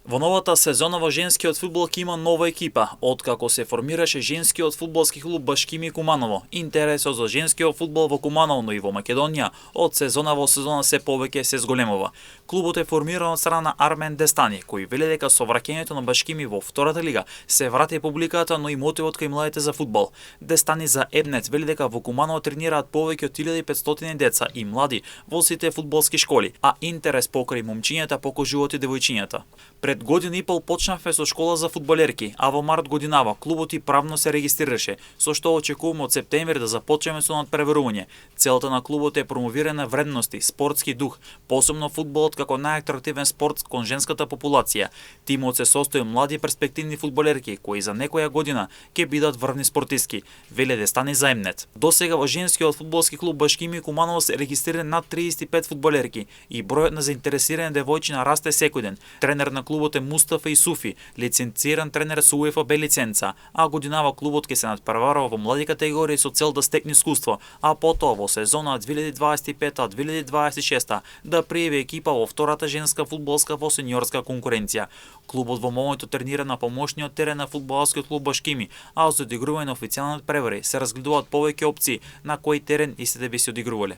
Во новата сезона во женскиот фудбал ќе има нова екипа, откако се формираше женскиот фудбалски клуб Башкими Куманово. Интересот за женскиот фудбал во Куманово, но и во Македонија од сезона во сезона се повеќе се зголемува. Клубот е формиран од страна на Армен Дестани, кој вели дека со враќањето на Башкими во втората лига се врати публиката, но и мотивот кај младите за фудбал. Дестани за Ебнет вели дека во Куманово тренираат повеќе од 1500 деца и млади во сите фудбалски школи, а интерес покрај момчињата покажуваат и девојчињата. Пред година и пол почнавме со школа за фудбалерки, а во март годинава клубот и правно се регистрираше, со што очекуваме од септември да започнеме со надпреварување. Целта на клубот е промовирање на вредности, спортски дух, посебно фудбалот како најатрактивен спорт кон женската популација. Тимот се состои од млади перспективни фудбалерки кои за некоја година ќе бидат врвни спортистки, вели Дестани за М-нет. Досега во женскиот фудбалски клуб Башкими Куманово се регистрирани над 35 фудбалерки и бројот на заинтересирани девојчиња расте секој ден. Тренер на клубот е Мустафа Исуфи, лиценциран тренер со УЕФА Б лиценца, а годинава клубот ќе се надпреварува во млади категории со цел да стекне искуство, а потоа во сезона 2025-2026 да пријави екипа во втората женска фудбалска во сениорска конкуренција. Клубот во моментот тренира на помошниот терен на фудбалскиот клуб Башкими, а за одигрување на официјални превари се разгледуваат повеќе опции на кој терен истите би се одигрувале.